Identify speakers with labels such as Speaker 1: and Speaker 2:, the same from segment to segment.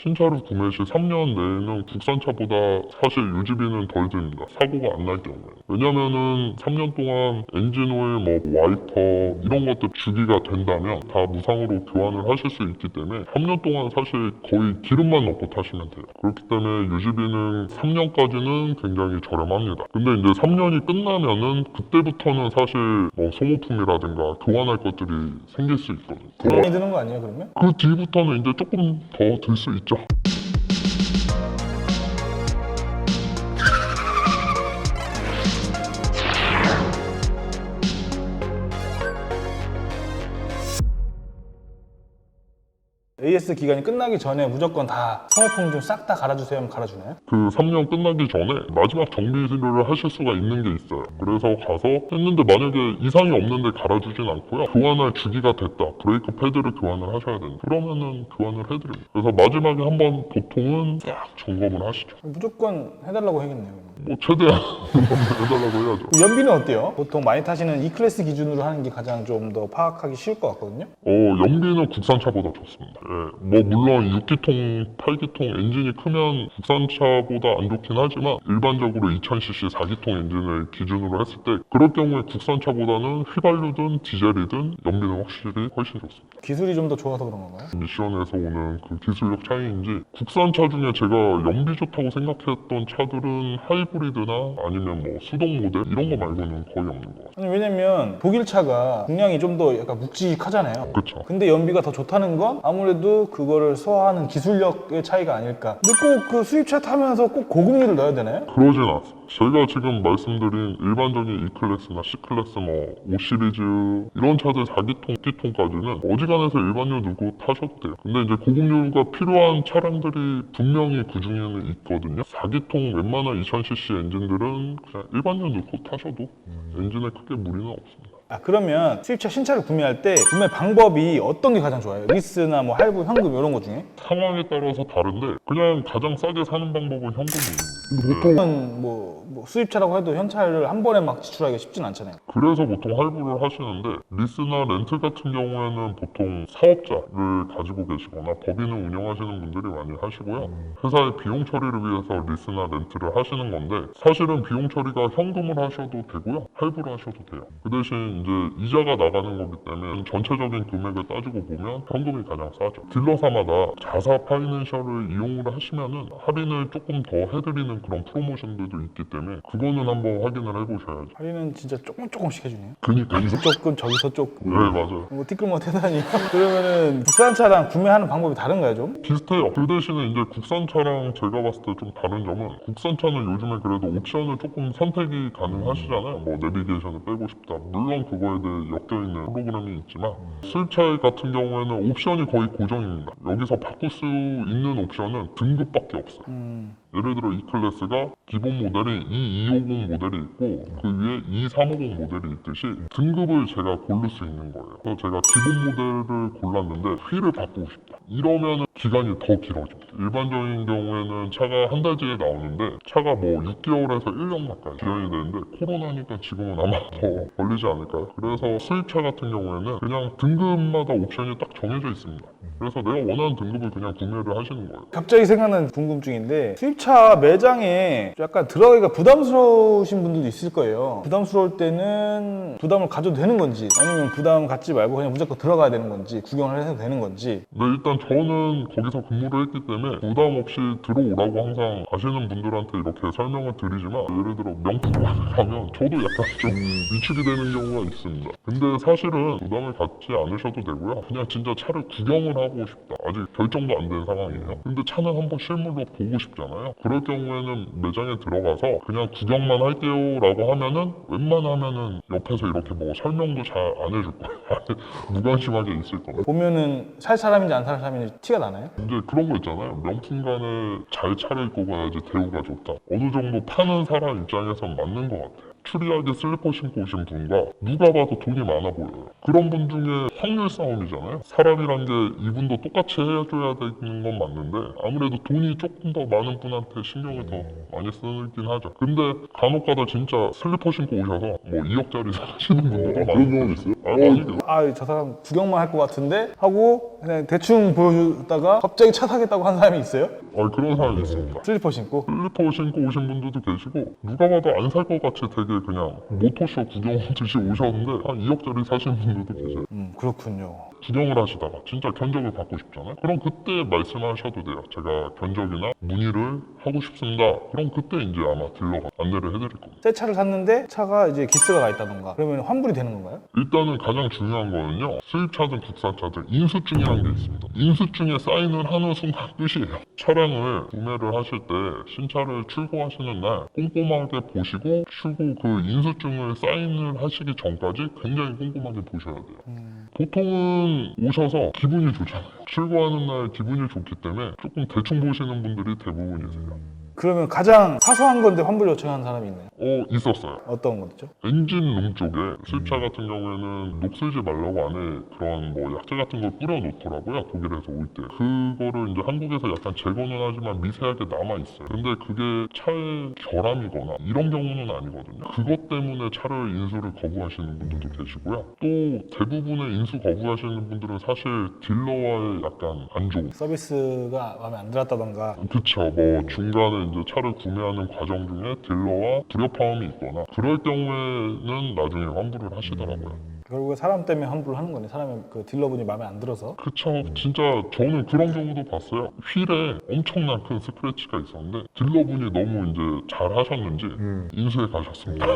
Speaker 1: 신차를 구매 시 3년 내에는 국산차보다 사실 유지비는 덜 듭니다. 사고가 안 날 경우에. 왜냐면은 3년 동안 엔진오일, 와이퍼 이런 것들 주기가 된다면 다 무상으로 교환을 하실 수 있기 때문에 3년 동안 사실 거의 기름만 넣고 타시면 돼요. 그렇기 때문에 유지비는 3년까지는 굉장히 저렴합니다. 근데 이제 3년이 끝나면은 그때부터는 사실 소모품이라든가 교환할 것들이 생길 수 있거든요.
Speaker 2: 더 많이 드는 거 아니에요 그러면?
Speaker 1: 그 뒤부터는 이제 조금 더 들 수 있죠.
Speaker 2: AS 기간이 끝나기 전에 무조건 다 소모품 좀 싹 다 갈아주세요 하면 갈아주나요?
Speaker 1: 그 3년 끝나기 전에 마지막 정비를 하실 수가 있는 게 있어요. 그래서 가서 했는데 만약에 이상이 없는데 갈아주진 않고요. 교환할 주기가 됐다. 브레이크 패드를 교환을 하셔야 된다. 그러면은 교환을 해드립니다. 그래서 마지막에 한번 보통은 싹 점검을 하시죠.
Speaker 2: 무조건 해달라고 해야겠네요.
Speaker 1: 최대한 해달라고 해야죠.
Speaker 2: 연비는 어때요? 보통 많이 타시는 E클래스 기준으로 하는 게 가장 좀 더 파악하기 쉬울 것 같거든요?
Speaker 1: 연비는 국산차보다 좋습니다. 물론 6기통, 8기통 엔진이 크면 국산차보다 안 좋긴 하지만 일반적으로 2000cc 4기통 엔진을 기준으로 했을 때 그럴 경우에 국산차보다는 휘발유든 디젤이든 연비는 확실히 훨씬 좋습니다.
Speaker 2: 기술이 좀 더 좋아서 그런 건가요?
Speaker 1: 미션에서 오는 그 기술력 차이인지 국산차 중에 제가 연비 좋다고 생각했던 차들은 하이브리드나 아니면 수동 모델 이런 거 말고는 거의 없는 것 같아요.
Speaker 2: 아니 왜냐면 독일차가 중량이 좀 더 약간 묵직하잖아요.
Speaker 1: 그렇죠.
Speaker 2: 근데 연비가 더 좋다는 건 아무래도 그거를 소화하는 기술력의 차이가 아닐까. 근데 꼭 그 수입차 타면서 꼭 고급유를 넣어야 되나요?
Speaker 1: 그러진 않습니다. 저희가 지금 말씀드린 일반적인 E클래스나 C클래스 5 시리즈 이런 차들 4기통, 6기통까지는 어지간해서 일반유 넣고 타셔도 돼요. 근데 이제 고급유가 필요한 차량들이 분명히 그 중에는 있거든요. 4기통 웬만한 2000cc 엔진들은 그냥 일반유 넣고 타셔도 엔진에 크게 무리는 없습니다.
Speaker 2: 그러면 수입차 신차를 구매할 때 구매 방법이 어떤 게 가장 좋아요? 리스나 할부, 현금 이런 거 중에?
Speaker 1: 상황에 따라서 다른데 그냥 가장 싸게 사는 방법은 현금입니다.
Speaker 2: 보통은 수입차라고 해도 현찰을 한 번에 막 지출하기가 쉽진 않잖아요.
Speaker 1: 그래서 보통 할부를 하시는데 리스나 렌트 같은 경우에는 보통 사업자를 가지고 계시거나 법인을 운영하시는 분들이 많이 하시고요. 회사의 비용 처리를 위해서 리스나 렌트를 하시는 건데 사실은 비용 처리가 현금을 하셔도 되고요. 할부를 하셔도 돼요. 그 대신 이제 이자가 나가는 거기 때문에 전체적인 금액을 따지고 보면 현금이 가장 싸죠. 딜러사마다 자사 파이낸셜을 이용을 하시면은 할인을 조금 더 해드리는 그런 프로모션들도 있기 때문에 그거는 한번 확인을 해보셔야죠.
Speaker 2: 할인은 진짜 조금씩 해주네요.
Speaker 1: 그니까
Speaker 2: 여기서 조금 저기서 조금.
Speaker 1: 네 맞아요.
Speaker 2: 티끌모아 태다니. 그러면은 국산차랑 구매하는 방법이 다른가요 좀?
Speaker 1: 비슷해요. 그 대신에 이제 국산차랑 제가 봤을 때 좀 다른 점은 국산차는 요즘에 그래도 옵션을 조금 선택이 가능하시잖아요. 내비게이션을 빼고 싶다. 물론 그거에 대해 엮여있는 프로그램이 있지만 수입차 같은 경우에는 옵션이 거의 고정입니다. 여기서 바꿀 수 있는 옵션은 등급밖에 없어요. 예를 들어 E클래스가 기본 모델이 E250 모델이 있고 그 위에 E350 모델이 있듯이 등급을 제가 고를 수 있는 거예요. 그래서 제가 기본 모델을 골랐는데 휠을 바꾸고 싶다. 이러면 기간이 더 길어집니다. 일반적인 경우에는 차가 한 달 뒤에 나오는데 차가 6개월에서 1년 가까이 기간이 되는데 코로나니까 지금은 아마 더 걸리지 않을까요? 그래서 수입차 같은 경우에는 그냥 등급마다 옵션이 딱 정해져 있습니다. 그래서 내가 원하는 등급을 그냥 구매를 하시는 거예요.
Speaker 2: 갑자기 생각난 궁금증인데 수입차 매장에 약간 들어가기가 부담스러우신 분들도 있을 거예요. 부담스러울 때는 부담을 가져도 되는 건지 아니면 부담 갖지 말고 그냥 무조건 들어가야 되는 건지 구경을 해도 되는 건지.
Speaker 1: 네, 일단 저는 거기서 근무를 했기 때문에 부담 없이 들어오라고 항상 아시는 분들한테 이렇게 설명을 드리지만 예를 들어 명품관에 가면 저도 약간 좀 위축이 되는 경우가 있습니다. 근데 사실은 부담을 갖지 않으셔도 되고요. 그냥 진짜 차를 구경을 하고 싶다. 아직 결정도 안 된 상황이에요. 근데 차는 한번 실물로 보고 싶잖아요. 그럴 경우에는 매장에 들어가서 그냥 구경만 할게요 라고 하면은 웬만하면은 옆에서 이렇게 설명도 잘 안 해줄 거예요. 무관심하게 있을 겁니다.
Speaker 2: 보면은 살 사람인지 안 살 사람인지 티가 나나요?
Speaker 1: 이제 그런 거 있잖아요. 명품관에 잘 차를 입고 가야지 대우가 좋다. 어느 정도 파는 사람 입장에선 맞는 것 같아요. 추리하게 슬리퍼 신고 오신 분과 누가 봐도 돈이 많아 보여요. 그런 분 중에 확률 싸움이잖아요. 사람이란 게 이분도 똑같이 해줘야 되는 건 맞는데 아무래도 돈이 조금 더 많은 분한테 신경을 더 많이 쓰긴 하죠. 근데 간혹가다 진짜 슬리퍼 신고 오셔서 뭐 2억짜리 사시는 분들도
Speaker 3: 그런 경우
Speaker 1: 많아요.
Speaker 3: 있어요?
Speaker 1: 많이
Speaker 2: 아, 저 사람 구경만 할 것 같은데 하고 그냥 대충 보여주다가 갑자기 차 사겠다고 한 사람이 있어요?
Speaker 1: 그런 사람이 있습니다.
Speaker 2: 슬리퍼 신고.
Speaker 1: 슬리퍼 신고 오신 분들도 계시고 누가 봐도 안 살 것 같이 되게 그냥 모토쇼 구경 오듯이 오셨는데 한 2억짜리 사시는 분들도 계세요.
Speaker 2: 그렇군요.
Speaker 1: 구경을 하시다가 진짜 견적을 받고 싶잖아요. 그럼 그때 말씀하셔도 돼요. 제가 견적이나 문의를 하고 싶습니다. 그럼 그때 이제 아마 딜러가 안내를 해드릴 겁니다.
Speaker 2: 새 차를 샀는데 차가 이제 기스가 가 있다던가 그러면 환불이 되는 건가요?
Speaker 1: 일단은 가장 중요한 거는요. 수입차든 국산차든 인수증이라는 게 있습니다. 인수증에 사인을 하는 순간 끝이에요. 차량을 구매를 하실 때 신차를 출고하시는 날 꼼꼼하게 보시고 출고 그 인수증을 사인을 하시기 전까지 굉장히 꼼꼼하게 보셔야 돼요. 보통은 오셔서 기분이 좋잖아요. 출고하는 날 기분이 좋기 때문에 조금 대충 보시는 분들이 대부분이세요.
Speaker 2: 그러면 가장 사소한 건데 환불 요청한 사람이 있나요?
Speaker 1: 있었어요.
Speaker 2: 어떤 거죠?
Speaker 1: 엔진룸 쪽에 수입차 같은 경우에는 녹슬지 말라고 안에 그런 뭐 약재 같은 걸 뿌려 놓더라고요. 독일에서 올 때. 그거를 이제 한국에서 약간 제거는 하지만 미세하게 남아 있어요. 근데 그게 차의 결함이거나 이런 경우는 아니거든요. 그것 때문에 차를 인수를 거부하시는 분들도 계시고요. 또 대부분의 인수 거부하시는 분들은 사실 딜러와의 약간 안 좋은
Speaker 2: 서비스가 마음에 안 들었다던가.
Speaker 1: 그쵸. 뭐 중간에 이제 차를 구매하는 과정 중에 딜러와 불협화음이 있거나 그럴 경우에는 나중에 환불을 하시더라고요.
Speaker 2: 결국에 사람 때문에 환불을 하는 거네. 사람이 그 딜러분이 마음에 안 들어서.
Speaker 1: 그쵸. 진짜 저는 그런 경우도 봤어요. 휠에 엄청난 큰 스크래치가 있었는데 딜러분이 너무 이제 잘 하셨는지 인수해 가셨습니다.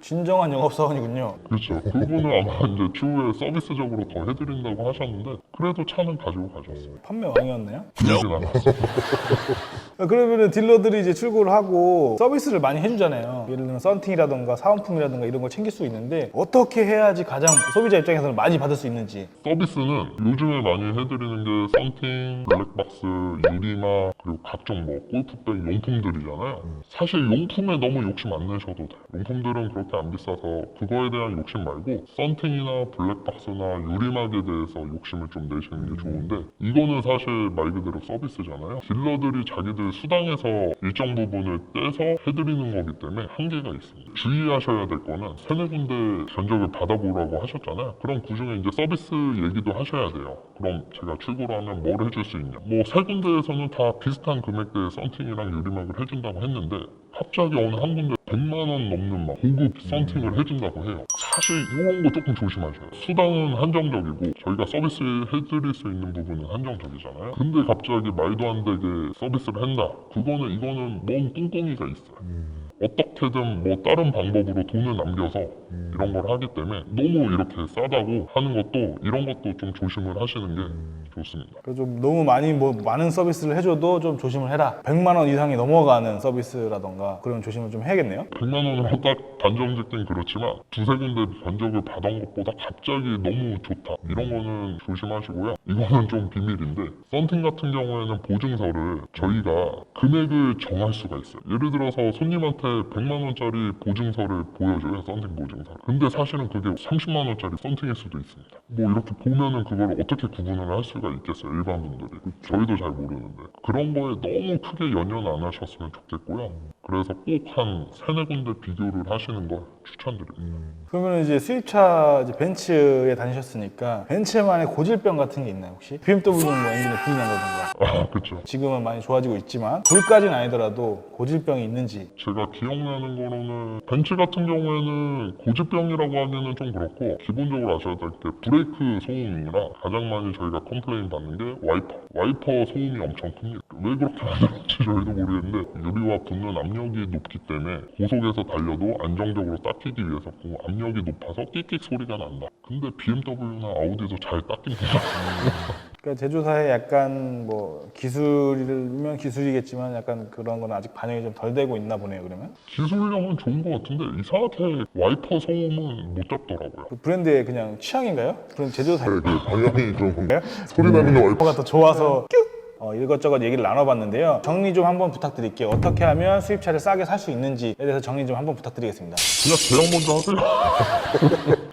Speaker 2: 진정한 영업사원이군요.
Speaker 1: 그렇죠. 그분은 아마 이제 추후에 서비스적으로 더 해드린다고 하셨는데 그래도 차는 가지고 가셨어요.
Speaker 2: 판매 왕이었네요.
Speaker 1: 그러진 않았어요.
Speaker 2: 그러면 딜러들이 이제 출고를 하고 서비스를 많이 해주잖아요. 예를 들면 썬팅이라던가 사은품이라던가 이런 걸 챙길 수 있는데 어떻게 해야지 가장 소비자 입장에서는 많이 받을 수 있는지.
Speaker 1: 서비스는 요즘에 많이 해드리는 게 썬팅, 블랙박스, 유리막 그리고 각종 뭐 골프백 용품들이잖아요. 사실 용품에 너무 욕심 안 내셔도 돼요. 용품들은 그렇게 안 비싸서 그거에 대한 욕심 말고 썬팅이나 블랙박스나 유리막에 대해서 욕심을 좀 내시는 게 좋은데 이거는 사실 말 그대로 서비스잖아요. 딜러들이 자기들 수당에서 일정 부분을 떼서 해드리는 거기 때문에 한계가 있습니다. 주의하셔야 될 거는 세네 군데 견적을 받아보라고 하셨잖아요. 그럼 그중에 이제 서비스 얘기도 하셔야 돼요. 그럼 제가 출고를 하면 뭘 해줄 수 있냐. 뭐 세 군데에서는 다 비슷한 금액대의 썬팅이랑 유리막을 해준다고 했는데 갑자기 어느 한 군데 100만 원 넘는 막 고급 썬팅을 해준다고 해요. 사실 이런 거 조금 조심하셔요. 수당은 한정적이고 저희가 서비스 해드릴 수 있는 부분은 한정적이잖아요. 근데 갑자기 말도 안 되게 서비스를 한다. 이거는 뭔 꿍꿍이가 있어요. 어떻게든 뭐 다른 방법으로 돈을 남겨서 이런 걸 하기 때문에 너무 이렇게 싸다고 하는 것도 이런 것도 좀 조심을 하시는 게 좋습니다.
Speaker 2: 그래서 좀 너무 많은 서비스를 해줘도 좀 조심을 해라. 100만 원 이상이 넘어가는 서비스라던가 그런 조심을 좀 해야겠네요.
Speaker 1: 100만 원으로 딱 단정 짓긴 그렇지만 두세 군데 견적을 받은 것보다 갑자기 너무 좋다 이런 거는 조심하시고요. 이거는 좀 비밀인데 썬팅 같은 경우에는 보증서를 저희가 금액을 정할 수가 있어요. 예를 들어서 손님한테 100만 원짜리 보증서를 보여줘요. 썬팅 보증서. 근데 사실은 그게 30만 원짜리 썬팅일 수도 있습니다. 뭐 이렇게 보면은 그걸 어떻게 구분을 할 수가 있겠어요. 일반 분들이. 저희도 잘 모르는데. 그런 거에 너무 크게 연연 안 하셨으면 좋겠고요. 그래서 꼭 한 세네 군데 비교를 하시는 걸 추천드립니다.
Speaker 2: 그러면 이제 수입차 이제 벤츠에 다니셨으니까 벤츠만의 고질병 같은 게 있나요 혹시? BMW는 뭐 엔진에 불이 난다던가.
Speaker 1: 그렇죠.
Speaker 2: 지금은 많이 좋아지고 있지만 불까지는 아니더라도 고질병이 있는지.
Speaker 1: 제가 기억나는 거로는 벤츠 같은 경우에는 고질병이라고 하기는 좀 그렇고 기본적으로 아셔야 될 게 브레이크 소음이라 가장 많이 저희가 컴플레인 받는 게 와이퍼 소음이 엄청 큽니다. 왜 그렇게 만들었는지 저희도 모르겠는데 유리와 붙는 압력이 높기 때문에 고속에서 달려도 안정적으로 닦이기 위해서 그 압력이 높아서 끽끽 소리가 난다. 근데 BMW나 아우디도 잘 닦입니다.
Speaker 2: 그러니까 제조사에 약간 뭐 기술이면 기술이겠지만 약간 그런 건 아직 반영이 좀 덜 되고 있나 보네요. 그러면
Speaker 1: 기술력은 좋은 것 같은데 이상하게 와이퍼 소음은 못 잡더라고요.
Speaker 2: 그 브랜드의 그냥 취향인가요? 그런 제조사
Speaker 3: 그 방향이 그런 건가요? 소리 나는 거 와이프
Speaker 2: 가 더 좋아서 뀨 이것저것 얘기를 나눠봤는데요. 정리 좀 한번 부탁드릴게요. 어떻게 하면 수입차를 싸게 살 수 있는지에 대해서 정리 좀 한번 부탁드리겠습니다.
Speaker 1: 그냥 계약 먼저 하세요.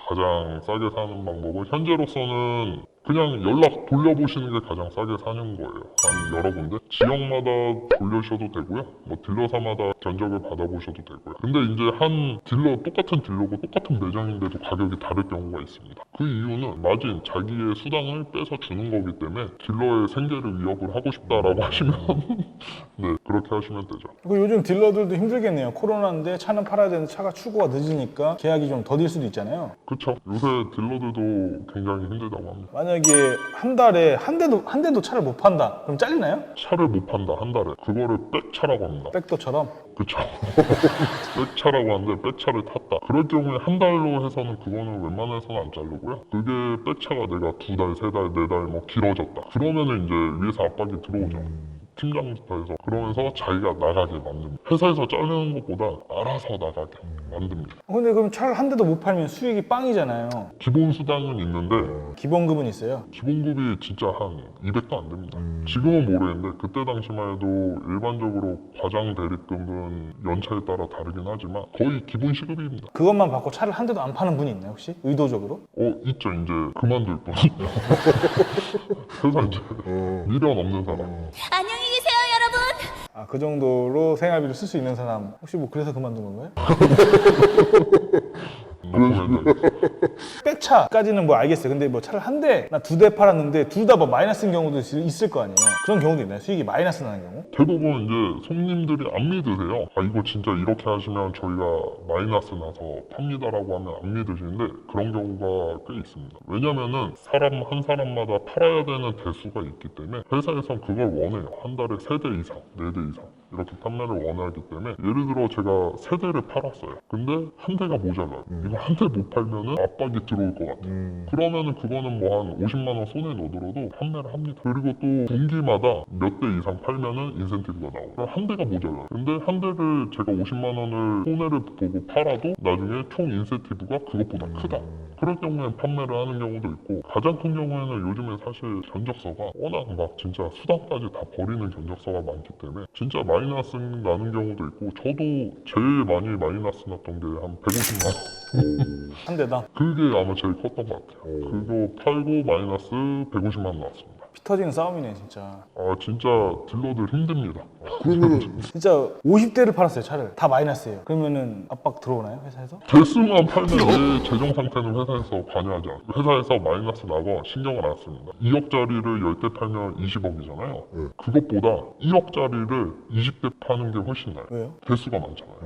Speaker 1: 가장 싸게 사는 방법은 현재로서는 그냥 연락 돌려보시는 게 가장 싸게 사는 거예요. 한 여러 군데 지역마다 돌려셔도 되고요. 뭐 딜러사마다 견적을 받아보셔도 되고요. 근데 이제 한 딜러 똑같은 딜러고 똑같은 매장인데도 가격이 다를 경우가 있습니다. 그 이유는 마진 자기의 수당을 빼서 주는 거기 때문에 딜러의 생계를 위협을 하고 싶다라고 하시면 네 그렇게 하시면 되죠.
Speaker 2: 그리고 요즘 딜러들도 힘들겠네요. 코로나인데 차는 팔아야 되는데 차가 출고가 늦으니까 계약이 좀 더딜 수도 있잖아요.
Speaker 1: 그렇죠. 요새 딜러들도 굉장히 힘들다고 합니다.
Speaker 2: 만약에 한 달에 한 대도 차를 못 판다. 그럼 잘리나요?
Speaker 1: 차를 못 판다 한 달에 그거를 백차라고 합니다.
Speaker 2: 백도처럼.
Speaker 1: 그쵸. 백차라고 하는데 백차를 탔다. 그럴 경우에 한 달로 해서는 그거는 웬만해서는 안 자르고요. 그게 백차가 내가 2달, 3달, 4달 뭐 길어졌다. 그러면은 이제 위에서 압박이 들어오죠. 팀장부터 그러면서 자기가 나가게 만듭니다. 회사에서 자르는 것보다 알아서 나가게 만듭니다.
Speaker 2: 근데 그럼 차를 한 대도 못 팔면 수익이 빵이잖아요.
Speaker 1: 기본 수당은 있는데
Speaker 2: 기본급은 있어요.
Speaker 1: 기본급이 진짜 한 200도 안 됩니다. 지금은 모르겠는데 그때 당시만 해도 일반적으로 과장 대리급은 연차에 따라 다르긴 하지만 거의 기본 시급입니다.
Speaker 2: 그것만 받고 차를 한 대도 안 파는 분이 있나요 혹시? 의도적으로?
Speaker 1: 있죠. 이제 그만둘 분. 회사 이제 미련 없는 사람.
Speaker 3: 안녕히 계세요, 여러분.
Speaker 2: 그 정도로 생활비를 쓸 수 있는 사람 혹시 뭐 그래서 그만둔 건가요? 백차까지는 뭐 알겠어요. 근데 뭐 차를 한 대, 나 2대 팔았는데 둘 다 뭐 마이너스인 경우도 있을 거 아니에요. 그런 경우도 있나요? 수익이 마이너스 나는 경우?
Speaker 1: 대부분 이제 손님들이 안 믿으세요. 이거 진짜 이렇게 하시면 저희가 마이너스 나서 팝니다라고 하면 안 믿으시는데 그런 경우가 꽤 있습니다. 왜냐면은 사람 한 사람마다 팔아야 되는 대수가 있기 때문에 회사에선 그걸 원해요. 한 달에 3대 이상, 4대 이상 이렇게 판매를 원하기 때문에 예를 들어 제가 3대를 팔았어요. 근데 한 대가 모자라요. 이거 한 대 못 팔면은 압박이 들어올 것 같아요. 그러면은 그거는 뭐 한 50만 원 손에 넣더라도 판매를 합니다. 그리고 또 분기마다 몇 대 이상 팔면은 인센티브가 나오고 한 대가 모자라요. 근데 한 대를 제가 50만 원을 손해를 보고 팔아도 나중에 총 인센티브가 그것보다 크다. 그럴 경우엔 판매를 하는 경우도 있고 가장 큰 경우에는 요즘에 사실 견적서가 워낙 막 진짜 수당까지 다 버리는 견적서가 많기 때문에 진짜 마이너스 나는 경우도 있고 저도 제일 많이 마이너스 났던 게 한 150만 원.
Speaker 2: 한 대당.
Speaker 1: 그게 아마 제일 컸던 것 같아요. 그거 팔고 마이너스 150만 원 나왔습니다.
Speaker 2: 피 터지는 싸움이네 진짜.
Speaker 1: 진짜 딜러들 힘듭니다.
Speaker 4: 그러면은
Speaker 2: 진짜 50대를 팔았어요 차를. 다 마이너스예요. 그러면은 압박 들어오나요 회사에서?
Speaker 1: 대수만 팔면 내 재정 상태는 회사에서 관여하지 않아요. 회사에서 마이너스 나고 신경을 안 씁니다. 2억짜리를 10대 팔면 20억이잖아요. 그것보다 1억짜리를 20대 파는 게 훨씬 나아요.
Speaker 2: 왜요?
Speaker 1: 대수가 많잖아요.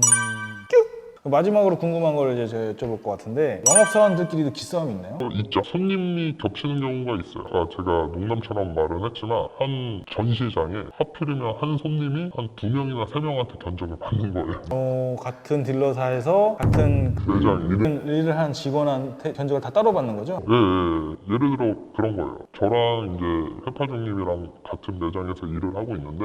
Speaker 2: 마지막으로 궁금한 걸 이제 제가 여쭤볼 것 같은데 영업사원들끼리도 기싸움이 있나요?
Speaker 1: 있죠. 손님이 겹치는 경우가 있어요. 제가 농담처럼 말은 했지만 한 전시장에 하필이면 한 손님이 한 2명이나 3명한테 견적을 받는 거예요.
Speaker 2: 같은 딜러사에서 같은
Speaker 1: 매장
Speaker 2: 일을 하는 직원한테 견적을 다 따로 받는 거죠?
Speaker 1: 예. 예를 들어 그런 거예요. 저랑 이제 회파중님이랑 같은 매장에서 일을 하고 있는데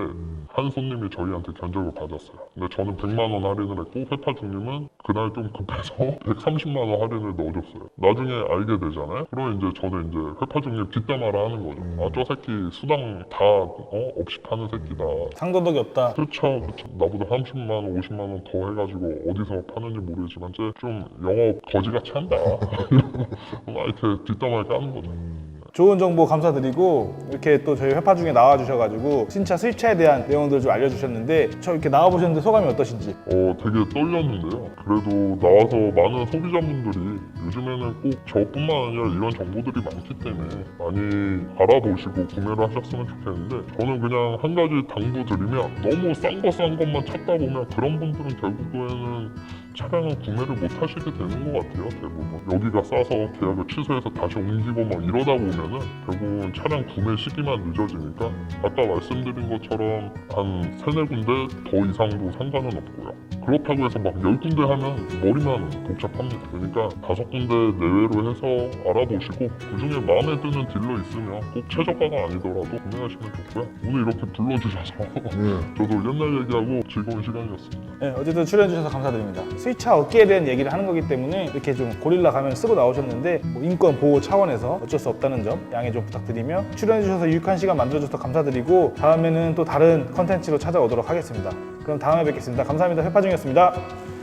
Speaker 1: 한 손님이 저희한테 견적을 받았어요. 근데 저는 100만 원 할인을 했고 회파중님은 그날 좀 급해서 130만 원 할인을 넣어줬어요. 나중에 알게 되잖아요. 그럼 이제 저는 이제 회파중님 뒷담화를 하는 거죠. 저 새끼 수당 다 없이 파는 새끼다. 상도덕이
Speaker 2: 없다.
Speaker 1: 그렇죠. 나보다 30만 원, 50만 원 더 해가지고 어디서 파는지 모르겠지만 좀 영업 거지같이 한다. 이렇게 뒷담화를 까는 거죠.
Speaker 2: 좋은 정보 감사드리고 이렇게 또 저희 회파 중에 나와주셔가지고 신차 수입차에 대한 내용들을 좀 알려주셨는데 저 이렇게 나와보셨는데 소감이 어떠신지?
Speaker 1: 되게 떨렸는데요. 그래도 나와서 많은 소비자분들이 요즘에는 꼭 저뿐만 아니라 이런 정보들이 많기 때문에 많이 알아보시고 구매를 하셨으면 좋겠는데 저는 그냥 한 가지 당부드리면 너무 싼 것만 찾다 보면 그런 분들은 결국에는 차량을 구매를 못 하시게 되는 것 같아요. 대부분 여기가 싸서 계약을 취소해서 다시 옮기고 막 이러다 보면은 결국은 차량 구매 시기만 늦어지니까 아까 말씀드린 것처럼 한 3-4군데 더 이상도 상관은 없고요. 그렇다고 해서 막 10군데 하면 머리만 복잡합니다. 그러니까 5군데 내외로 해서 알아보시고 그중에 마음에 드는 딜러 있으면 꼭 최저가가 아니더라도 구매하시면 좋고요. 오늘 이렇게 불러주셔서 저도 옛날 얘기하고 즐거운 시간이었습니다.
Speaker 2: 네, 어쨌든 출연해주셔서 감사드립니다. 스위차 업계에 대한 얘기를 하는 거기 때문에 이렇게 좀 고릴라 가면 쓰고 나오셨는데 뭐 인권 보호 차원에서 어쩔 수 없다는 점 양해 좀 부탁드리며 출연해주셔서 유익한 시간 만들어줘서 감사드리고 다음에는 또 다른 컨텐츠로 찾아오도록 하겠습니다. 그럼 다음에 뵙겠습니다. 감사합니다. 회파중이었습니다.